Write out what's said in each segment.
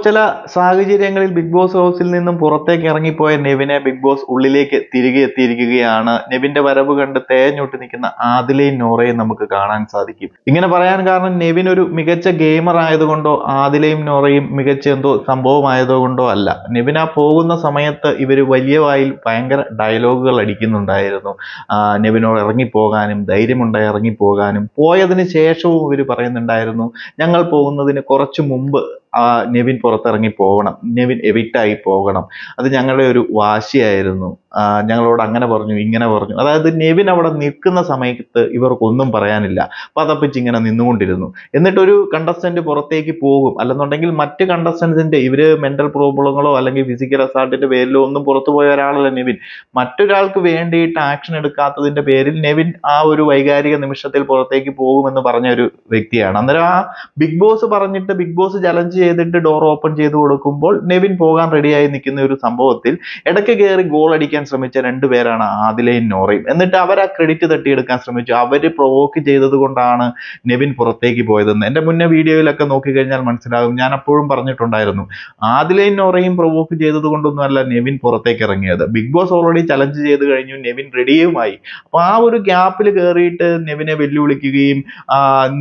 ചില സാഹചര്യങ്ങളിൽ big boss ഹൗസിൽ നിന്നും പുറത്തേക്ക് ഇറങ്ങിപ്പോയ നെവിനെ ബിഗ് ബോസ് ഉള്ളിലേക്ക് തിരികെ എത്തിയിരിക്കുകയാണ്. നെവിന്റെ വരവ് കണ്ട് തേഞ്ഞൊട്ടി നിൽക്കുന്ന ആദിലയും നോറയും നമുക്ക് കാണാൻ സാധിക്കും. ഇങ്ങനെ പറയാൻ കാരണം നെവിൻ ഒരു മികച്ച ഗെയിമർ ആയതുകൊണ്ടോ ആദിലയും നോറയും മികച്ച എന്തോ സംഭവമായതോ കൊണ്ടോ അല്ല. നെവിൻ ആ പോകുന്ന സമയത്ത് ഇവര് വലിയ വായിൽ ഭയങ്കര ഡയലോഗുകൾ അടിക്കുന്നുണ്ടായിരുന്നു. നെവിനോട് ഇറങ്ങിപ്പോകാനും ധൈര്യമുണ്ടായി ഇറങ്ങിപ്പോകാനും പോയതിന് ശേഷവും ഇവര് പറയുന്നുണ്ടായിരുന്നു ഞങ്ങൾ പോകുന്നതിന് കുറച്ചു മുമ്പ് നെവിൻ പുറത്തിറങ്ങി പോകണം, നെവിൻ എവിക്റ്റായി പോകണം, അത് ഞങ്ങളുടെ ഒരു വാശിയായിരുന്നു, ഞങ്ങളോട് അങ്ങനെ പറഞ്ഞു ഇങ്ങനെ പറഞ്ഞു. അതായത് നെവിൻ അവിടെ നിൽക്കുന്ന സമയത്ത് ഇവർക്കൊന്നും പറയാനില്ല, പതപ്പിച്ച് ഇങ്ങനെ നിന്നുകൊണ്ടിരുന്നു. എന്നിട്ടൊരു കണ്ടസ്റ്റന്റ് പുറത്തേക്ക് പോകും, അല്ലെന്നുണ്ടെങ്കിൽ മറ്റ് കണ്ടസ്റ്റന്റിന്റെ ഇവര് മെന്റൽ പ്രോബ്ലങ്ങളോ അല്ലെങ്കിൽ ഫിസിക്കൽ അസാൾട്ടിന്റെ പേരിലോ ഒന്നും പുറത്തു പോയ ഒരാളല്ല നെവിൻ. മറ്റൊരാൾക്ക് വേണ്ടിയിട്ട് ആക്ഷൻ എടുക്കാത്തതിന്റെ പേരിൽ നെവിൻ ആ ഒരു വൈകാരിക നിമിഷത്തിൽ പുറത്തേക്ക് പോകുമെന്ന് പറഞ്ഞ ഒരു വ്യക്തിയാണ്. അന്നേരം ആ ബിഗ് ബോസ് പറഞ്ഞിട്ട് ബിഗ് ബോസ് ചലഞ്ച് ചെയ്തിട്ട് ഡോർ ഓപ്പൺ ചെയ്ത് കൊടുക്കുമ്പോൾ നെവിൻ പോകാൻ റെഡിയായി നിൽക്കുന്ന ഒരു സംഭവത്തിൽ ഇടയ്ക്ക് കയറി ഗോൾ അടിക്കാൻ ശ്രമിച്ച രണ്ടുപേരാണ് ആദിലയും നോറയും. എന്നിട്ട് അവർ ആ ക്രെഡിറ്റ് തട്ടിയെടുക്കാൻ ശ്രമിച്ചു. അവര് പ്രൊവോക്ക് ചെയ്തത് കൊണ്ടാണ് നെവിൻ പുറത്തേക്ക് പോയതെന്ന് എന്റെ മുന്നേ വീഡിയോയിലൊക്കെ നോക്കിക്കഴിഞ്ഞാൽ മനസ്സിലാകും. ഞാൻ അപ്പോഴും പറഞ്ഞിട്ടുണ്ടായിരുന്നു, ആദിലയും നോറയും പ്രൊവോക്ക് ചെയ്തത് കൊണ്ടൊന്നുമല്ല നെവിൻ പുറത്തേക്ക് ഇറങ്ങിയത്. ബിഗ് ബോസ് ഓൾറെഡി ചലഞ്ച് ചെയ്ത് കഴിഞ്ഞു, നെവിൻ റെഡിയുമായി. അപ്പൊ ആ ഒരു ഗ്യാപ്പിൽ കയറിയിട്ട് നെവിനെ വെല്ലുവിളിക്കുകയും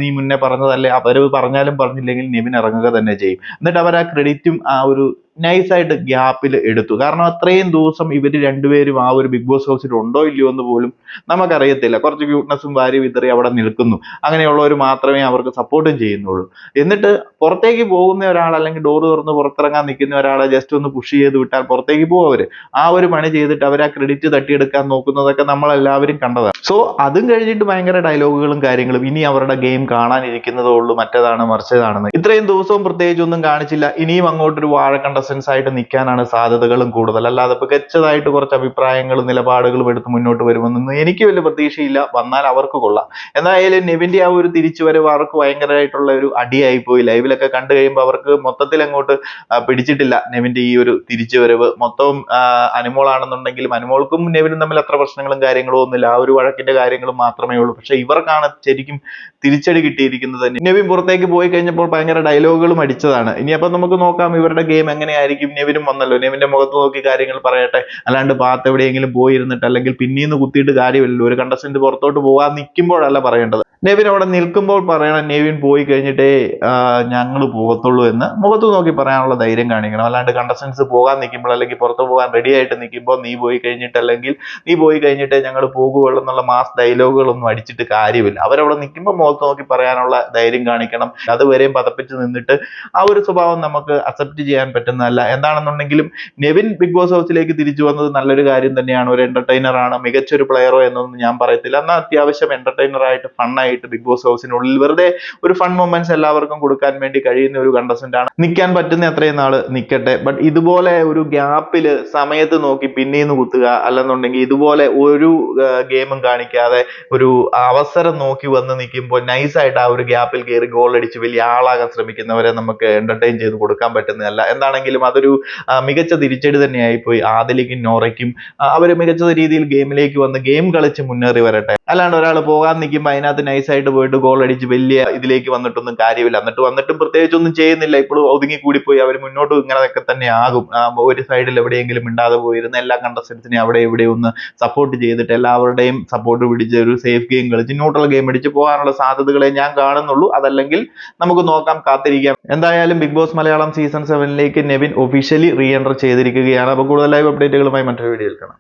നീ മുന്നേ പറഞ്ഞതല്ലേ, അവര് പറഞ്ഞാലും പറഞ്ഞില്ലെങ്കിൽ നെവിൻ ഇറങ്ങുക തന്നെ ചെയ്യും. എന്നിട്ട് അവർ ആ ക്രെഡിറ്റും ആ ഒരു നൈസായിട്ട് ഗ്യാപ്പിൽ എടുത്തു. കാരണം അത്രയും ദിവസം ഇവര് രണ്ടുപേരും ആ ഒരു ബിഗ് ബോസ് ഹൗസിൽ ഉണ്ടോ ഇല്ലയോ എന്ന് പോലും നമുക്കറിയത്തില്ല. കുറച്ച് ക്യൂട്ട്നെസ്സും വാരി വിതറി അവിടെ നിൽക്കുന്നു. അങ്ങനെയുള്ളവർ മാത്രമേ അവർക്ക് സപ്പോർട്ടും ചെയ്യുന്നുള്ളൂ. എന്നിട്ട് പുറത്തേക്ക് പോകുന്ന ഒരാൾ, അല്ലെങ്കിൽ ഡോറ് തുറന്ന് പുറത്തിറങ്ങാൻ നിൽക്കുന്ന ഒരാളെ ജസ്റ്റ് ഒന്ന് പുഷ് ചെയ്ത് വിട്ടാൽ പുറത്തേക്ക് പോകും അവര്. ആ ഒരു പണി ചെയ്തിട്ട് അവർ ആ ക്രെഡിറ്റ് തട്ടിയെടുക്കാൻ നോക്കുന്നതൊക്കെ നമ്മൾ എല്ലാവരും കണ്ടതാണ്. അതും കഴിഞ്ഞിട്ട് ഭയങ്കര ഡയലോഗുകളും കാര്യങ്ങളും, ഇനി അവരുടെ ഗെയിം കാണാനിരിക്കുന്നതേ ഉള്ളൂ, മറ്റേതാണ് മറിച്ചതാണെന്ന്. ഇത്രയും ദിവസവും പ്രത്യേകിച്ച് ഒന്നും കാണിച്ചില്ല. ഇനിയും അങ്ങോട്ടൊരു വാഴ കണ്ടസ്റ്റൻസ് ആയിട്ട് നിൽക്കാനാണ് സാധ്യതകളും കൂടുതൽ. അല്ലാതെ മികച്ചതായിട്ട് കുറച്ച് അഭിപ്രായങ്ങളും നിലപാടുകളും എടുത്ത് മുന്നോട്ട് വരുമെന്നൊന്നും എനിക്ക് വലിയ പ്രതീക്ഷയില്ല. വന്നാൽ അവർക്ക് കൊള്ളാം. എന്തായാലും നെവിന്റെ ആ ഒരു തിരിച്ചുവരവ് അവർക്ക് ഭയങ്കരമായിട്ടുള്ള ഒരു അടിയായി പോയി. ലൈവിലൊക്കെ കണ്ടു കഴിയുമ്പോൾ അവർക്ക് മൊത്തത്തിൽ അങ്ങോട്ട് പിടിച്ചിട്ടില്ല നെവിന്റെ ഈ ഒരു തിരിച്ചുവരവ്. മൊത്തവും അനുമോളാണെന്നുണ്ടെങ്കിലും അനുമോൾക്കും നെവിനും തമ്മിൽ അത്ര പ്രശ്നങ്ങളും കാര്യങ്ങളും ഒന്നുമില്ല. ആ ഒരു വഴക്കിന്റെ കാര്യങ്ങളും മാത്രമേ ഉള്ളൂ. പക്ഷെ ഇവർക്കാണ് ശരിക്കും തിരിച്ചടി കിട്ടിയിരിക്കുന്നത്. നെവിൻ പുറത്തേക്ക് പോയി കഴിഞ്ഞപ്പോൾ ഭയങ്കര ഡയലോഗുകളും അടിച്ചതാണ്. ഇനിയപ്പോൾ നമുക്ക് നോക്കാം ഇവരുടെ ഗെയിം എങ്ങനെയായിരിക്കും. നെവിനും വന്നല്ലോ, നെവിന്റെ മുഖത്ത് നോക്കി കാര്യങ്ങൾ പറയട്ടെ. അല്ലാണ്ട് ഭാഗത്ത് എവിടെയെങ്കിലും പോയിരുന്നിട്ട് അല്ലെങ്കിൽ പിന്നീന്ന് കുത്തിയിട്ട് കാര്യമില്ലല്ലോ. ഒരു കണ്ടസ്റ്റന്റ് പുറത്തോട്ട് പോകാൻ നിൽക്കുമ്പോഴല്ല പറയേണ്ടത്. നെവിൻ അവിടെ നിൽക്കുമ്പോൾ പറയണം, നെവിൻ പോയി കഴിഞ്ഞിട്ടേ ഞങ്ങൾ പോകത്തുള്ളൂ എന്ന് മുഖത്ത് നോക്കി പറയാനുള്ള ധൈര്യം കാണിക്കണം. അല്ലാണ്ട് കണ്ടസ്റ്റൻസ് പോകാൻ നിൽക്കുമ്പോൾ അല്ലെങ്കിൽ പുറത്തു പോകാൻ റെഡി ആയിട്ട് നിൽക്കുമ്പോൾ നീ പോയി കഴിഞ്ഞിട്ടേ ഞങ്ങൾ പോകുകയുള്ളൂ എന്നുള്ള മാസ് ഡയലോഗുകളൊന്നും അടിച്ചിട്ട് കാര്യമില്ല. അവരവിടെ നിൽക്കുമ്പോൾ മുഖത്ത് നോക്കി പറയാനുള്ള ധൈര്യം കാണിക്കണം. അതുവരെയും പതപ്പിച്ച് നിന്നിട്ട് ആ ഒരു സ്വഭാവം നമുക്ക് അക്സെപ്റ്റ് ചെയ്യാൻ പറ്റുന്നതല്ല. എന്താണെന്നുണ്ടെങ്കിലും നെവിൻ ബിഗ് ബോസ് ഹൗസിലേക്ക് തിരിച്ചു വന്നത് നല്ലൊരു കാര്യം തന്നെയാണ്. ഒരു എന്റർടൈനർ ആണ്, മികച്ചൊരു പ്ലെയറോ എന്നൊന്നും ഞാൻ പറയത്തില്ല. എന്നാൽ അത്യാവശ്യം എന്റർടൈനർ ആയിട്ട് ഫണ്ണായിട്ട് ബിഗ് ബോസ് ഹൗസിനുള്ളിൽ വെറുതെ ഒരു ഫൺ മൊമെന്റ്സ് എല്ലാവർക്കും കൊടുക്കാൻ വേണ്ടി കഴിയുന്ന ഒരു കണ്ടസ്റ്റന്റ് ആണ്. നിൽക്കാൻ പറ്റുന്ന എത്രയും നാള് നിൽക്കട്ടെ. ബട്ട് ഇതുപോലെ ഒരു ഗ്യാപ്പില് സമയത്ത് നോക്കി പിന്നീന്ന് കുത്തുക, അല്ലെന്നുണ്ടെങ്കിൽ ഇതുപോലെ ഒരു ഗെയിമും കാണിക്കാതെ ഒരു അവസരം നോക്കി വന്ന് നിൽക്കുമ്പോൾ നൈസായിട്ട് ആ ഒരു ഗ്യാപ്പിൽ കയറി ഗോൾ അടിച്ച് വലിയ ആളാകാൻ ശ്രമിക്കുന്നവരെ നമുക്ക് എന്റർടൈൻ ചെയ്ത് കൊടുക്കാൻ പറ്റുന്നതല്ല. എന്താണെങ്കിലും അതൊരു മികച്ച തിരിച്ചടി തന്നെയായി പോയി ആദിലിക്കും നോറയ്ക്കും. അവര് മികച്ച രീതിയിൽ ഗെയിമിലേക്ക് വന്ന് ഗെയിം കളിച്ച് മുന്നേറി വരട്ടെ. അല്ലാണ്ട് ഒരാൾ പോകാൻ നിൽക്കുമ്പോൾ അതിനകത്ത് നൈസായിട്ട് പോയിട്ട് ഗോൾ അടിച്ച് വലിയ ഇതിലേക്ക് വന്നിട്ടൊന്നും കാര്യമില്ല. വന്നിട്ടും പ്രത്യേകിച്ചൊന്നും ചെയ്യുന്നില്ല. ഇപ്പോഴും ഒതുങ്ങി കൂടിപ്പോയി അവർ മുന്നോട്ട് ഇങ്ങനെയൊക്കെ തന്നെ ആകും. ഒരു സൈഡിൽ എവിടെയെങ്കിലും മിണ്ടാതെ പോയിരുന്ന എല്ലാ കണ്ടസ്റ്റൻസിനെയും അവിടെ ഇവിടെ ഒന്ന് സപ്പോർട്ട് ചെയ്തിട്ട് എല്ലാവരുടെയും സപ്പോർട്ട് പിടിച്ച് ഒരു സേഫ് ഗെയിം കളിച്ച് ന്യൂട്രൽ ഗെയിം അടിച്ച് പോകാനുള്ള സാധ്യതകളെ ഞാൻ കാണുന്നുള്ളൂ. അതല്ലെങ്കിൽ നമുക്ക് നോക്കാം, കാത്തിരിക്കാം. എന്തായാലും Bigg Boss Malayalam season 7 Nevin officially re enter ചെയ്തിരിക്കുകയാണ്. അപ്പോൾ കൂടുതൽ ലൈവ് അപ്ഡേറ്റുകളുമായി മറ്റൊരു വീഡിയോയിൽ കാണാം.